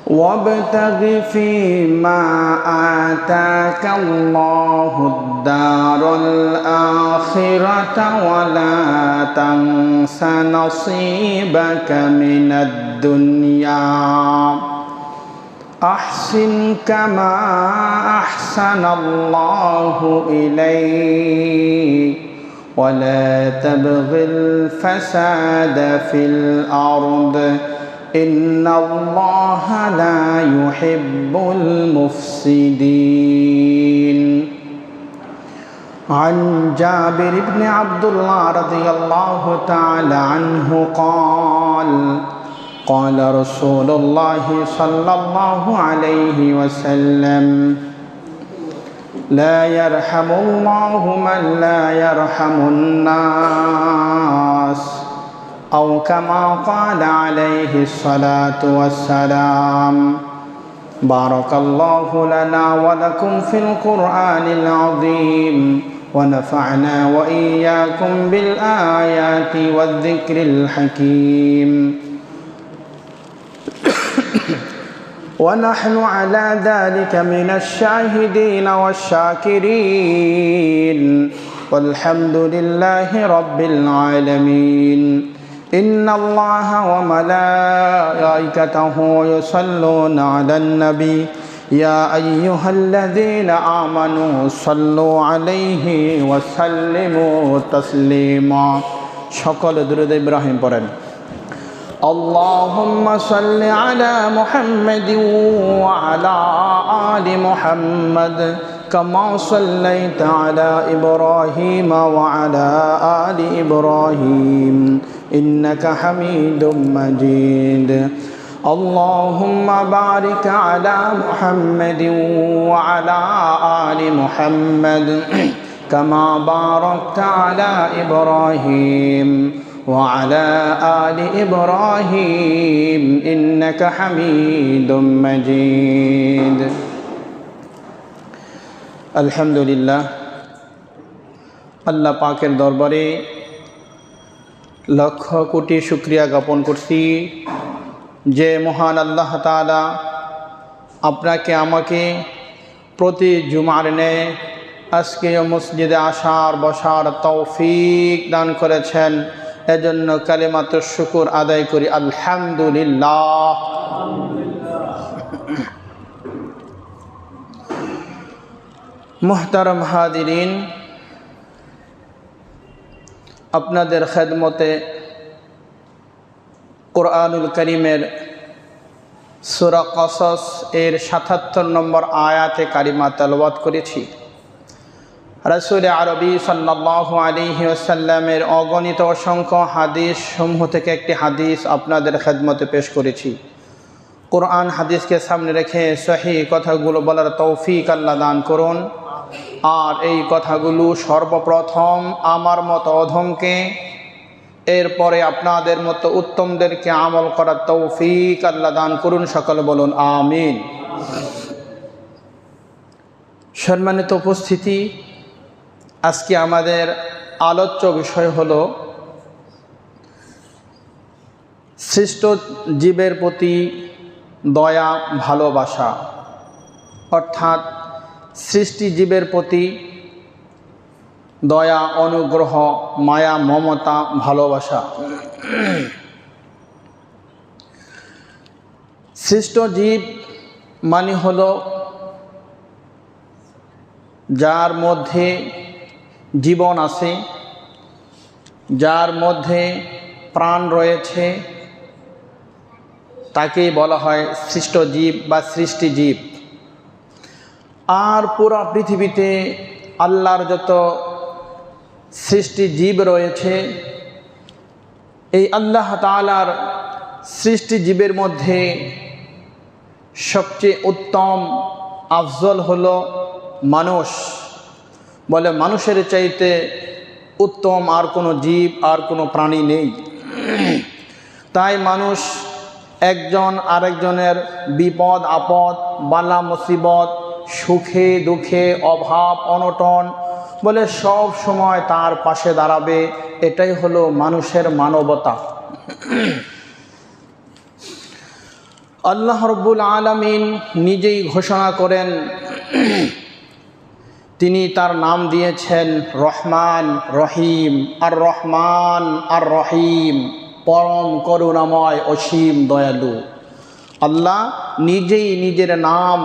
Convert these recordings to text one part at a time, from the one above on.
وابتغ فيما آتاك الله الدار الآخرة ولا تنس نصيبك من الدنيا أحسن كما أحسن الله إليك ولا تبغ الفساد في الأرض إن الله لا يحب المفسدين عن جابر بن عبد الله رضي الله تعالى عنه قال قال رسول الله صلى الله عليه وسلم لا يرحم الله من لا يرحم الناس أو كما قال عليه الصلاة والسلام بارك الله لنا ولكم في القرآن العظيم ونفعنا وإياكم بالآيات والذكر الحكيم ونحن على ذلك من الشاهدين والشاكرين والحمد لله رب العالمين إن الله وملائكته يصلون على النبي يا أيها الذين آمنوا صلوا عليه وسلموا تسليما شكل درود إبراهيم পড়েন اللهم صل على محمد وعلى آل محمد كما صليت على إبراهيم وعلى آل إبراهيم إنك حميد مجيد اللهم بارك على محمد وعلى آل محمد كما باركت على إبراهيم وعلى آل إبراهيم إنك حميد مجيد الحمد لله আল্লাহ পাকের দরবারে লক্ষ কোটি শুকরিয়া জ্ঞাপন করছি যে মহান আল্লাহ তাআলা আপনাকে আমাকে প্রতি জুমার নে আজকে মসজিদে আসার বসার তৌফিক দান করেছেন এজন্য কালিমাতুশ শুকর আদায় করি আলহামদুলিল্লাহ। মুহতারাম হাদিরিন, আপনাদের খেদমতে কোরআনুল কারীমের সূরা কসস এর ৭৭ নম্বর আয়াতে কারিমা তেলাওয়াত করেছি। রাসূল আরবি সাল্লাল্লাহু আলাইহি ওয়াসাল্লামের অগণিত অসংখ্য হাদিস সমূহ থেকে একটি হাদিস আপনাদের খেদমতে পেশ করেছি। কোরআন হাদিসকে সামনে রেখে সহিহ কথাগুলো বলার তৌফিক আল্লাহ দান করুন। আর এই কথাগুলো সর্বপ্রথম আমার মতো অধমকে, এরপরে আপনাদের মতো উত্তমদেরকে আমল করার তৌফিক আল্লাহ দান করুন। সকলে বলুন আমিন। সম্মানিত উপস্থিতি, আজকে আমাদের আলোচ্য বিষয় হলো সৃষ্ট জীবের প্রতি দয়া ভালোবাসা, অর্থাৎ সৃষ্টি জীবের প্রতি দয়া অনুগ্রহ মায়া মমতা ভালোবাসা। সৃষ্ট জীব মানে হলো যার মধ্যে জীবন আছে, যার মধ্যে প্রাণ রয়েছে, তাকেই বলা হয় সৃষ্ট জীব বা সৃষ্টি জীব। আর পুরো পৃথিবীতে আল্লাহর যত সৃষ্টি জীব রয়েছে, এই আল্লাহ তাআলার সৃষ্টি জীবের মধ্যে সবচেয়ে উত্তম আফজল হলো মানুষ। বলে মানুষের চাইতে উত্তম আর কোনো জীব আর কোনো প্রাণী নেই। তাই মানুষ একজন আরেকজনের বিপদ আপদ বালা মুসিবত সুখে দুঃখে অভাব অনটন বলে সব সময় তার পাশে দাঁড়াবে, এটাই হলো মানুষের মানবতা। আল্লাহ রব্বুল আলামিন নিজেই ঘোষণা করেন, তিনি তার নাম দিয়েছেন রহমান রহিম। আর রহমান আর রহিম, পরম করুণাময় অসীম দয়ালু। আল্লাহ নিজেই নিজের নাম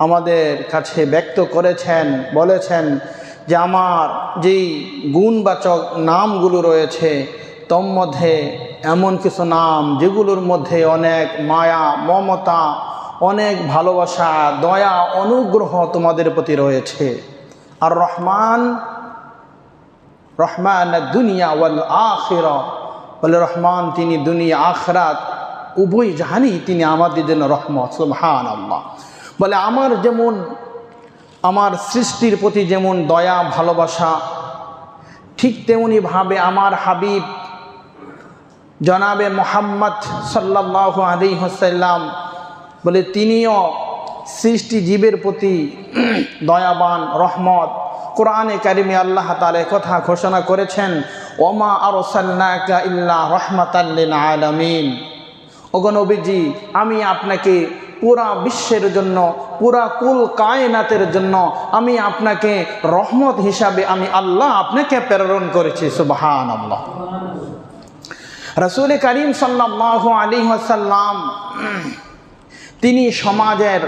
আমাদের কাছে ব্যক্ত করেছেন, বলেছেন যে আমার যেই গুণবাচক নামগুলো রয়েছে তোর মধ্যে এমন কিছু নাম যেগুলোর মধ্যে অনেক মায়া, মমতা, অনেক ভালোবাসা, দয়া, অনুগ্রহ তোমাদের প্রতি রয়েছে। আর রহমান, রহমান দুনিয়া ওয়াল আখিরা, বলে রহমান তিনি দুনিয়া আখিরাত উভয় জাহানই তিনি আমাদের জন্য রহমত। সুবহানাল্লাহ। বলে আমার যেমন, আমার সৃষ্টির প্রতি যেমন দয়া ভালোবাসা, ঠিক তেমনিভাবে আমার হাবিব জনাবে মুহাম্মদ সাল্লাল্লাহু আলাইহি ওয়াসাল্লাম বলে তিনিও সৃষ্টি জীবের প্রতি দয়াবান, রহমত। কোরআনে কারিমে আল্লাহ তাআলা কথা ঘোষণা করেছেন, ওমা আরসালনাকা ইল্লা রাহমাতাল লিল আলামিন। ওগো নবীজি, আমি আপনাকে পুরা বিশ্বের জন্য, পুরা কুল কায়নাতের জন্য আমি আপনাকে রহমত হিসাবে আমি আল্লাহ আপনাকে প্রেরণ করেছি। সুবহানাল্লাহ। রাসূল করিম সাল্লাল্লাহু আলাইহি ওয়াসাল্লাম তিনি সমাজের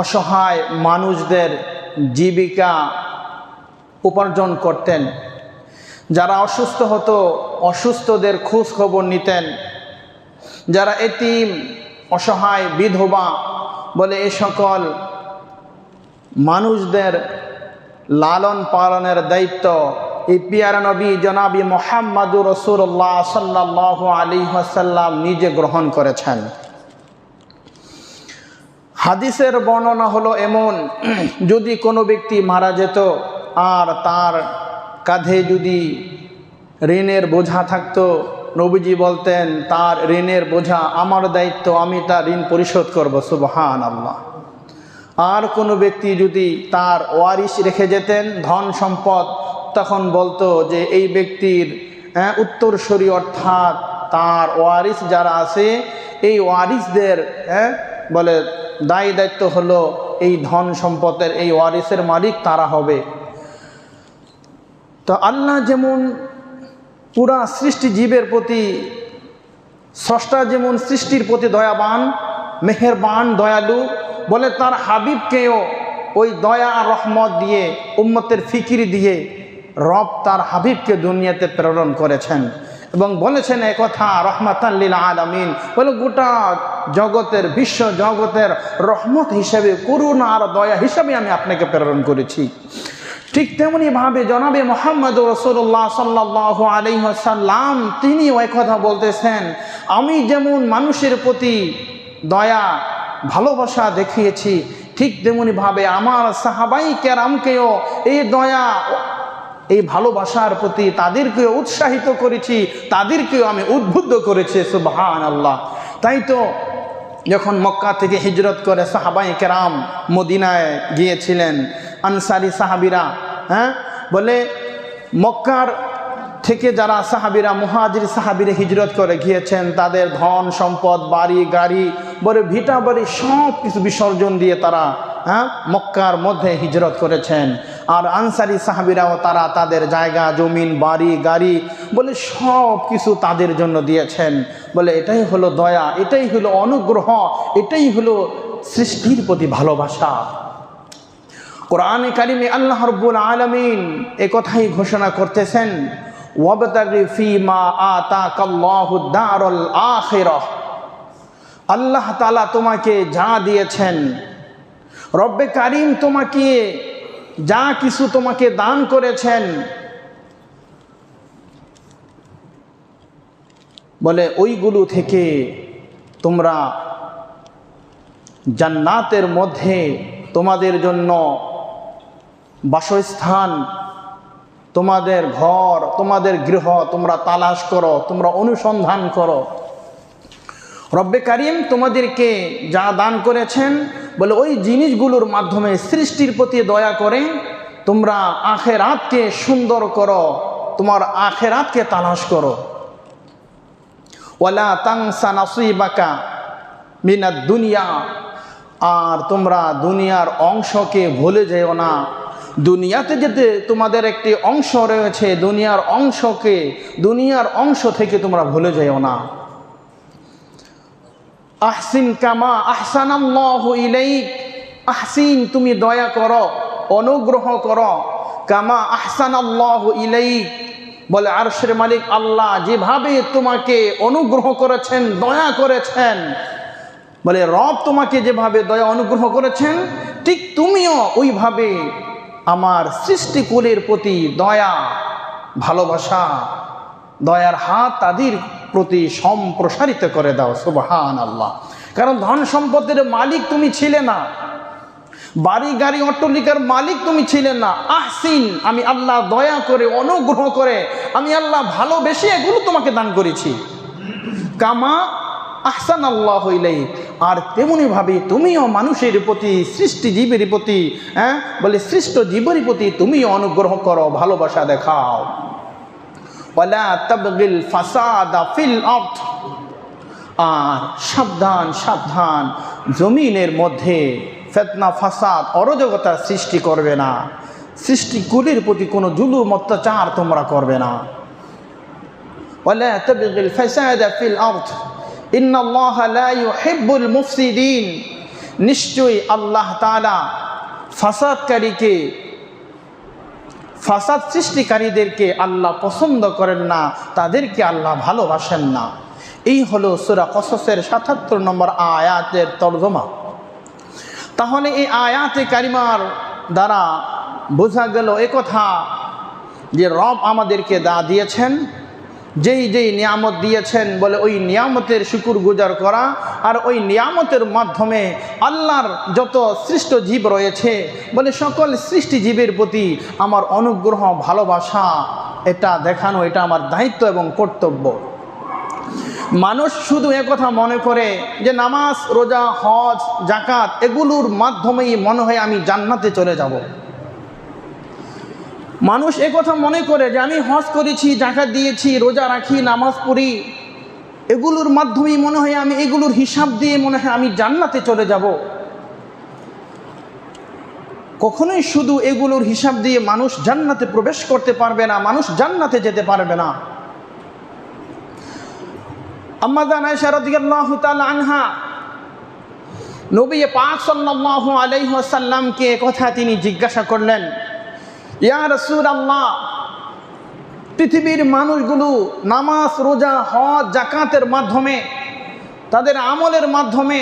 অসহায় মানুষদের জীবিকা উপার্জন করতেন। যারা অসুস্থ হতো অসুস্থদের খোঁজ খবর নিতেন। যারা এতিম, অসহায়, বিধবা, বলে এ সকল মানুষদের লালন পালনের দায়িত্ব এই পিয়ারা নবী জনাবি মুহাম্মদুর রাসূলুল্লাহ সাল্লাল্লাহু আলাইহি ওয়াসাল্লাম নিজে গ্রহণ করেছেন। হাদিসের বর্ণনা হলো এমন, যদি কোনো ব্যক্তি মারা যেত আর তার কাঁধে যদি ঋণের বোঝা থাকতো, নবীজি বলতেন তার ঋণের বোঝা আমার দায়িত্ব, আমি তার ঋণ পরিশোধ করব। সুবহানাল্লাহ। আর কোনো ব্যক্তি যদি তার ওয়ারিশ রেখে যেতেন ধন সম্পদ, তখন বলতো যে এই ব্যক্তির উত্তরসূরি অর্থাৎ তার ওয়ারিশ যারা আছে এই ওয়ারিশদের বলে দায় দায়িত্ব হলো এই ধন সম্পদের, এই ওয়ারিশের মালিক তারা হবে। তো আল্লাহ যেমন পুরা সৃষ্টি জীবের প্রতি, স্রষ্টা যেমন সৃষ্টির প্রতি দয়াবান, মেহেরবান, দয়ালু, বলে তার হাবিবকেও ওই দয়া রহমত দিয়ে, উম্মতের ফিকির দিয়ে রব তার হাবিবকে দুনিয়াতে প্রেরণ করেছেন এবং বলেছেন এ কথা রহমাতাল লিল আলামিন, বলে গোটা জগতের, বিশ্ব জগতের রহমত হিসেবে, করুণা আর দয়া হিসাবে আমি আপনাকে প্রেরণ করেছি। ঠিক তেমনিভাবে জনাবে মুহাম্মদ রাসূলুল্লাহ সাল্লাল্লাহু আলাইহি ওয়াসাল্লাম তিনি ওই কথা বলতেছেন, আমি যেমন মানুষের প্রতি দয়া ভালোবাসা দেখিয়েছি, ঠিক তেমনিভাবে আমার সাহাবাই কেরামকেও এই দয়া, এই ভালোবাসার প্রতি তাদেরকেও উৎসাহিত করেছি, তাদেরকেও আমি উদ্বুদ্ধ করেছি। সুবহানাল্লাহ। তাই তো যখন মক্কা থেকে হিজরত করে সাহাবাই কেরাম মদিনায় গিয়েছিলেন, আনসারি সাহাবিরা, বলে মক্কার থেকে যারা সাহাবিরা, মুহাজির সাহাবিরা হিজরত করে গিয়েছেন, তাদের ধন সম্পদ, বাড়ি গাড়ি, বলে ভিটা বাড়ি সব কিছু বিসর্জন দিয়ে তারা মক্কার মধ্যে হিজরত করেছেন। আর আনসারি সাহাবিরাও তারা তাদের জায়গা জমিন, বাড়ি গাড়ি, বলে সব কিছু তাদের জন্য দিয়েছেন। বলে এটাই হলো দয়া, এটাই হলো অনুগ্রহ, এটাই হলো সৃষ্টির প্রতি ভালোবাসা। কোরআনে কারিমে আল্লাহ রাব্বুল আলামিন এ কথাই ঘোষণা করতেছেন, ওয়াবতাগি ফীমা আতাকাল্লাহুদ দারুল আখিরাহ। আল্লাহ তাআলা তোমাকে যা দিয়েছেন, রব্বে কারিম তোমাকে যা কিছু তোমাকে দান করেছেন, বলে ওইগুলো থেকে তোমরা জান্নাতের মধ্যে তোমাদের জন্য বাসস্থান, তোমাদের ঘর, তোমাদের গৃহ তোমরা তালাশ করো, তোমরা অনুসন্ধান করো। রব্বে কারিম তোমাদেরকে যা দান করেছেন, বলে ওই জিনিসগুলোর মাধ্যমে সৃষ্টির প্রতি দয়া করে তোমরা আখিরাতকে সুন্দর করো, তোমার আখিরাতকে তালাশ করো। ওয়ালা তানসা নাসিবাকা মিনাদ দুনিয়া, আর তোমরা দুনিয়ার অংশকে ভুলে যেও না। দুনিয়াতে যেতে তোমাদের একটি অংশ রয়েছে, দুনিয়ার অংশ থেকে তোমরা ভুলে যেও না। আহসিন কামা আহসানাল্লাহু ইলাইক, আহসিন তুমি দয়া করো, অনুগ্রহ করো, কামা আহসানাল্লাহু ইলাইক, বলে আরশের মালিক আল্লাহ যেভাবে তোমাকে অনুগ্রহ করেছেন, দয়া করেছেন, বলে রব তোমাকে যেভাবে দয়া অনুগ্রহ করেছেন, ঠিক তুমিও ওইভাবে আমার সৃষ্টিকুলের প্রতি দয়া, ভালোবাসা, দয়ার হাত তাদের প্রতি সম্প্রসারিত করে দাও। সুবহানাল্লাহ। কারণ ধন সম্পদের মালিক তুমি ছিলে না, বাড়ি গাড়ি অট্টালিকার মালিক তুমি ছিলে না। আহসিন, আমি আল্লাহ দয়া করে, অনুগ্রহ করে, আমি আল্লাহ ভালোবেসে এগুলো তোমাকে দান করেছি। কামা আহসানাল্লাহু ইলাইক, আর তেমনিভাবে তুমিও মানুষের প্রতি, সৃষ্টি জীবের প্রতি, বলে সৃষ্ট জীবের প্রতি তুমিও অনুগ্রহ করো, ভালোবাসা দেখাও। ওয়ালা তাবগিল ফাসাদা ফিল আরদ, আর সাবধান সাবধান, জমিনের মধ্যে ফিতনা ফাসাদ অরাজকতার সৃষ্টি করবে না, সৃষ্টিকুলের প্রতি কোনো জুলুম অত্যাচার তোমরা করবে না। ওয়ালা তাবগিল ফাসাদা ফিল আরদ ইন্নাল্লাহা লা ইউহিব্বুল মুফসিদিন, নিশ্চয়ই আল্লাহ তাআলা ফাসাদকারীকে, ফাসাদ সৃষ্টিকারীদেরকে আল্লাহ পছন্দ করেন না, তাদেরকে আল্লাহ ভালোবাসেন না। এই হলো সূরা কসসের ৭৭ নম্বর আয়াতের তরজমা। তাহলে এই আয়াতে কারিমার দ্বারা বোঝা গেল একথা যে রব আমাদেরকে দিয়েছেন, যেই নিয়ামত দিয়েছেন, বলে ওই নিয়ামতের শুকর গুজার করা, আর ওই নিয়ামতের মাধ্যমে আল্লাহর যত সৃষ্ট জীব রয়েছে, বলে সকল সৃষ্টি জীবের প্রতি আমার অনুগ্রহ, ভালোবাসা, এটা দেখানো, এটা আমার দায়িত্ব এবং কর্তব্য। মানুষ শুধু একথা মনে করে যে নামাজ, রোজা, হজ, যাকাত এগুলোর মাধ্যমেই মনে হয় আমি জান্নাতে চলে যাব। মানুষ একথা মনে করে যে আমি হজ করেছি, যাকাত দিয়েছি, রোজা রাখি, নামাজ পড়ি, এগুলোর মাধ্যমেই মনে হয় আমি, এগুলোর হিসাব দিয়ে মনে হয় আমি জান্নাতে চলে যাব। কখনোই শুধু এগুলোর হিসাব দিয়ে মানুষ জান্নাতে প্রবেশ করতে পারবে না, মানুষ জান্নাতে যেতে পারবে না। আম্মা জান আয়েশা রাদিয়াল্লাহু তাআলা আনহা নবী পাক সাল্লাল্লাহু আলাইহি ওয়াসাল্লামকে কথা তিনি জিজ্ঞাসা করলেন, ইয়া রাসূলুল্লাহ, পৃথিবীর মানুষগুলো নামাজ, রোজা, হজ, যাকাতের মাধ্যমে, তাদের আমলের মাধ্যমে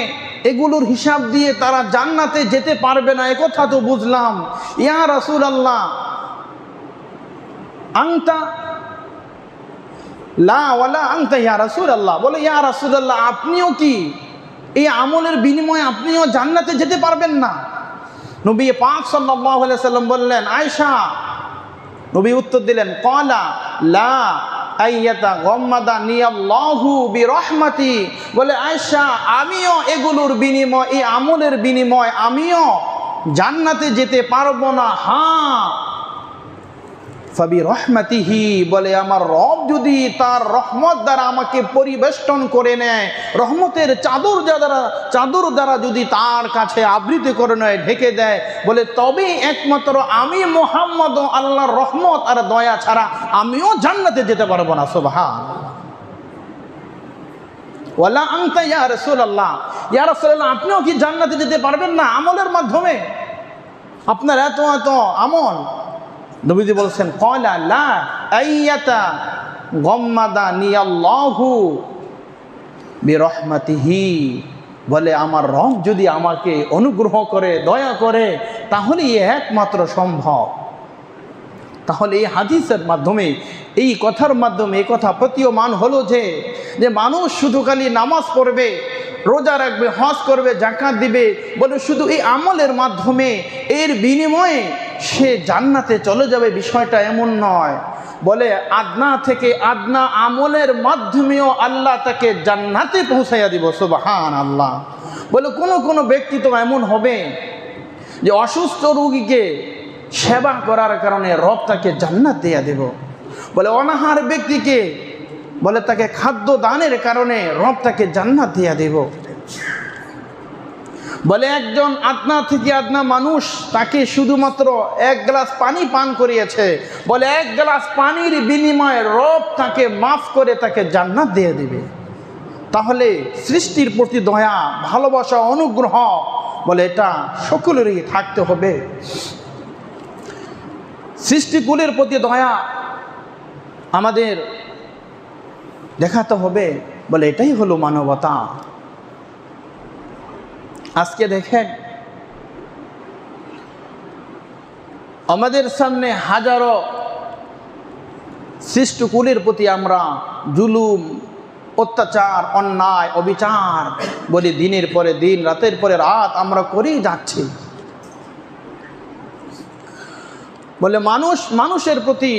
এগুলোর হিসাব দিয়ে তারা জান্নাতে যেতে পারবে না, একথা তো বুঝলাম। ইয়া রাসূলুল্লাহ, আনতা লা ওয়ালা আনতা ইয়া রাসূলুল্লাহ, বলে ইয়া রাসূলুল্লাহ, আপনিও কি এই আমলের বিনিময়ে আপনিও জান্নাতে যেতে পারবেন না? নবী পাক সাল্লাল্লাহু আলাইহি সাল্লাম বললেন, আয়েশা, নবী উত্তর দিলেন, ক্বালা লা আইয়াতাগাম্মাদানিয়াল্লাহু বিরহমাতি, বলে আয়েশা, আমিও এগুলোর বিনিময়, এই আমলের বিনিময় আমিও জান্নাতে যেতে পারবো না। হ্যাঁ, ফাবি রহমাতিহি, বলে আমার রব যদি তার রহমত দ্বারা আমাকে পরিবেষ্টন করে নেয়, রহমতের চাদর দ্বারা যদি তার কাছে আবৃত করে নেয়, ঢেকে দেয়, বলে তবেই একমাত্র আমি মুহাম্মদ আল্লাহর রহমত আর দয়া ছাড়া আমিও জান্নাতে যেতে পারবো না। সুবহানাল্লাহ। ওয়ালা আনতা ইয়া রাসূলুল্লাহ, ইয়া রাসূলুল্লাহ, আপনিও কি জান্নাতে যেতে পারবেন না আমলের মাধ্যমে? আপনার এত এত আমল। নবীজি বলছেন, ক্বালা লা আইয়াতাগাম্মাদানিয়াল্লাহু বিরহমাতিহি, বলে আমার রব যদি আমাকে অনুগ্রহ করে, দয়া করে, তাহলে একমাত্র সম্ভব। তাহলে এই হাদিসের মাধ্যমে, এই কথার মাধ্যমে এই কথা প্রতীয়মান হলো যে মানুষ শুধু খালি নামাজ পড়বে, রোজা রাখবে, হজ করবে, যাকাত দিবে, বলে শুধু এই আমলের মাধ্যমে এর বিনিময়ে সে জান্নাতে চলে যাবে, বিষয়টা এমন নয়। বলে আদনা থেকে আদনা আমলের মাধ্যমেও আল্লাহ তাকে জান্নাতে পৌঁছাইয়া দিব। সুবহানাল্লাহ। বলে কোনো ব্যক্তি তো এমন হবে যে অসুস্থ রোগীকে সেবা করার কারণে রব তাকে জান্নাত দিয়া দেব। বলে অনাহার ব্যক্তিকে বলে তাকে খাদ্য দানের কারণে রব তাকে জান্নাত দিয়ে দেব। বলে একজন আদনা থেকে আদনা মানুষ তাকে শুধুমাত্র এক গ্লাস পানি পান করিয়েছে, বলে এক গ্লাস পানির বিনিময়ে রব তাকে মাফ করে তাকে জান্নাত দিয়ে দেবে। তাহলে সৃষ্টির প্রতি দয়া, ভালোবাসা, অনুগ্রহ, বলে এটা সকলেরই থাকতে হবে। সৃষ্টিকুলের প্রতি দয়া আমাদের দেখাতে হবে, বলে এটাই হলো মানবতা। আজকে দেখেন আমাদের সামনে হাজারো সৃষ্টিকুলের প্রতি আমরা জুলুম, অত্যাচার, অন্যায়, অবিচার বলে দিনের পরে দিন, রাতের পরে রাত আমরা করেই যাচ্ছি। বলে মানুষের প্রতি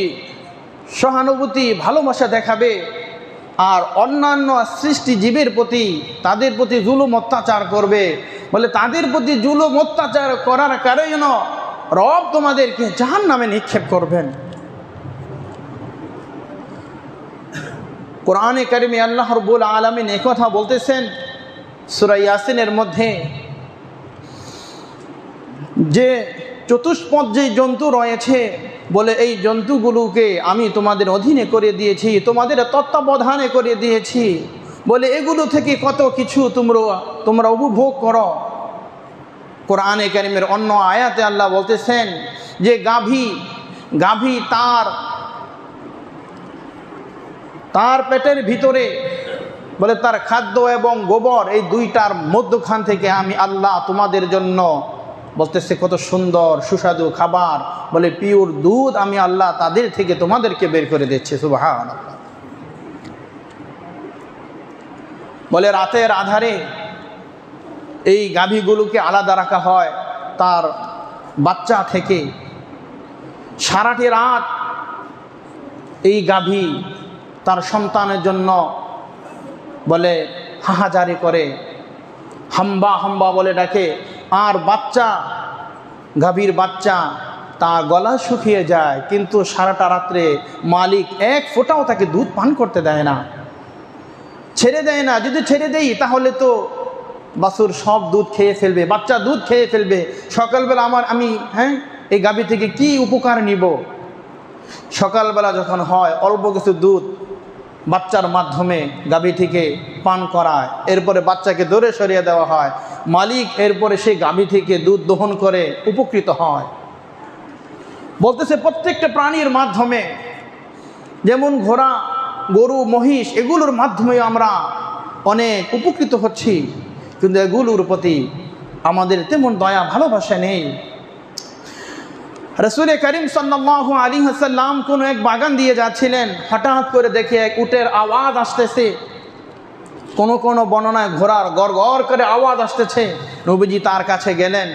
সহানুভূতি, ভালোবাসা দেখাবে, আর অন্যান্য সৃষ্টিজীবের প্রতি তাদের প্রতি জুলুম অত্যাচার করবে। বলে তাদের প্রতি জুলুম অত্যাচার করার কারণে রব তোমাদেরকে জাহান্নামে নিক্ষেপ করবেন। কোরআনে কারিমে আল্লাহ রাব্বুল আলামিন এই কথা বলতেছেন সূরা ইয়াসিনের মধ্যে, যে চতুষ্পদ যে জন্তু রয়েছে, বলে এই জন্তুগুলোকে আমি তোমাদের অধীনে করে দিয়েছি, তোমাদের তত্ত্বাবধানে করে দিয়েছি। বলে এগুলো থেকে কত কিছু তোমরা উপভোগ করো। কোরআনে কারিমের অন্য আয়াতে আল্লাহ বলতেছেন যে গাভী তার পেটের ভিতরে, বলে তার খাদ্য এবং গোবর এই দুইটার মধ্যখান থেকে আমি আল্লাহ তোমাদের জন্য, বলতেছে কত সুন্দর সুস্বাদু খাবার, বলে পিওর দুধ আমি আল্লাহ তাদের থেকে তোমাদেরকে বের করে দিচ্ছি। সুবহানাল্লাহ। বলে রাতের আধারে এই গাভীগুলোকে আলাদা রাখা হয় তার বাচ্চা থেকে। সারাটি রাত এই গাভী তার সন্তানের জন্য বলে হাহাজারি করে, হাম্বা হাম্বা বলে ডাকে। আর গাভীর বাচ্চা তার গলা শুকিয়ে যায়, কিন্তু সারাটা রাত্রে মালিক এক ফোঁটাও তাকে দুধ পান করতে দেয় না, ছেড়ে দেয় না। যদি ছেড়ে দেই তাহলে তো বাছুর সব দুধ খেয়ে ফেলবে, বাচ্চা দুধ খেয়ে ফেলবে। সকালবেলা আমি এই গাভী থেকে কি উপকার নিব? সকালবেলা যখন হয় অল্প কিছু দুধ বাচ্চার মাধ্যমে গাভী থেকে পান করায়, এরপরে বাচ্চাকে দূরে সরিয়ে দেওয়া হয়। মালিক এরপরে সেই গাভী থেকে দুধ দহন করে উপকৃত হয়। বলতেছে প্রত্যেকটা প্রাণীর মাধ্যমে, যেমন ঘোড়া, গরু, মহিষ, এগুলোর মাধ্যমে আমরা অনেক উপকৃত হচ্ছি, কিন্তু এগুলোর প্রতি আমাদের তেমন দয়া ভালোবাসা নেই। রাসূল করিম সাল্লাল্লাহু আলাইহি ওয়াসাল্লাম কোন এক বাগান দিয়ে যাচ্ছিলেন, হঠাৎ করে দেখে এক উটের আওয়াজ আসতেছে। কোন বর্ণনায় ঘোড়ার গড়গড় করে আওয়াজ আসতেছে। নবীজি তার কাছে গেলেন,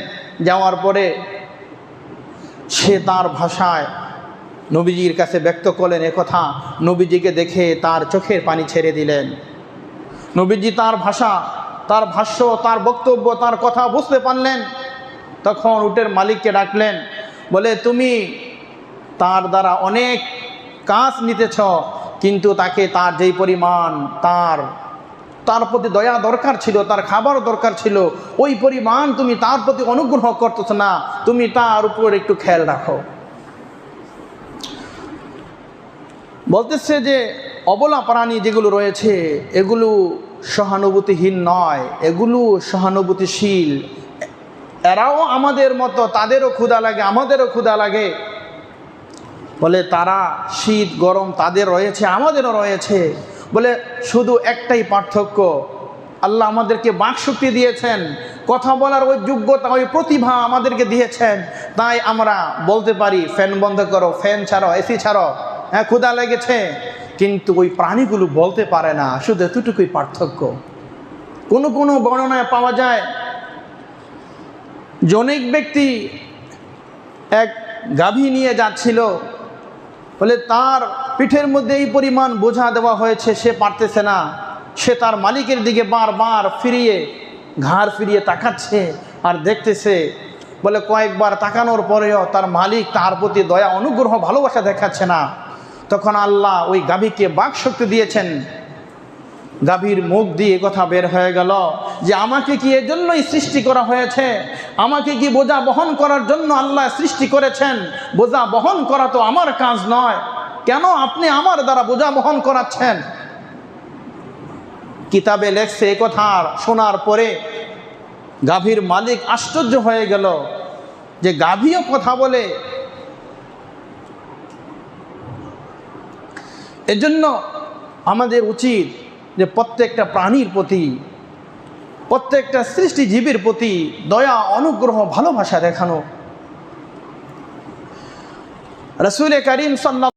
যাওয়ার পরে সে তার ভাষায় নবীজির কাছে ব্যক্ত করলেন একথা। নবীজিকে দেখে তার চোখের পানি ছেড়ে দিলেন। নবীজি তার ভাষা, তার ভাষ্য, তার বক্তব্য, তার কথা বুঝতে পারলেন। তখন উটের মালিককে ডাকলেন, বলে তুমি তার দ্বারা অনেক কাজ নিতেছ, কিন্তু তাকে তার যেই পরিমাণ তার প্রতি দয়া দরকার ছিল, তার খাবার দরকার ছিল, ওই পরিমাণ তুমি তার প্রতি অনুগ্রহ করতেছ না। তুমি তার উপর একটু খেয়াল রাখো। বলতেছে যে অবলা প্রাণী যেগুলো রয়েছে এগুলো সহানুভূতিহীন নয়, এগুলো সহানুভূতিশীল। এরাও আমাদের মতো, তাদেরও ক্ষুধা লাগে, আমাদেরও ক্ষুধা লাগে। বলে তারা শীত গরম তাদের রয়েছে, আমাদেরও রয়েছে। বলে শুধু একটাই পার্থক্য, আল্লাহ আমাদেরকে বাকশক্তি দিয়েছেন, কথা বলার ওই যোগ্যতা, ওই প্রতিভা আমাদেরকে দিয়েছেন। তাই আমরা বলতে পারি ফ্যান বন্ধ করো, ফ্যান ছাড়ো, এসি ছাড়ো, হ্যাঁ ক্ষুধা লেগেছে। কিন্তু ওই প্রাণীগুলো বলতে পারে না, শুধু এতটুকুই পার্থক্য। কোনো বর্ণনায় পাওয়া যায় জনৈক ব্যক্তি এক গাভী নিয়ে যাচ্ছিল, বলে তার পিঠের মধ্যে এই পরিমাণ বোঝা দেওয়া হয়েছে, সে পারতেছে না। সে তার মালিকের দিকে বারবার ঘাড় ফিরিয়ে তাকাচ্ছে আর দেখতেছে। বলে কয়েকবার তাকানোর পরেও তার মালিক তার প্রতি দয়া, অনুগ্রহ, ভালোবাসা দেখাচ্ছে না। তখন আল্লাহ ওই গাভীকে বাক শক্তি দিয়েছেন। গাভীর মুখ দিয়ে কথা বের হয়ে গেল যে আমাকে কি এজন্যই সৃষ্টি করা হয়েছে? আমাকে কি বোঝা বহন করার জন্য আল্লাহ সৃষ্টি করেছেন? বোঝা বহন করা তো আমার কাজ নয়, কেন আপনি আমার দ্বারা বোঝা বহন করাচ্ছেন? কিতাবে লেখছে এ কথা শোনার পরে গাভীর মালিক আশ্চর্য হয়ে গেল যে গাভীও কথা বলে। এজন্য আমাদের উচিত যে প্রত্যেকটা প্রাণীর প্রতি, প্রত্যেকটা সৃষ্টিজীবীর প্রতি দয়া, অনুগ্রহ, ভালোবাসা দেখানো। রাসূল করিম সাল্লাল্লাহু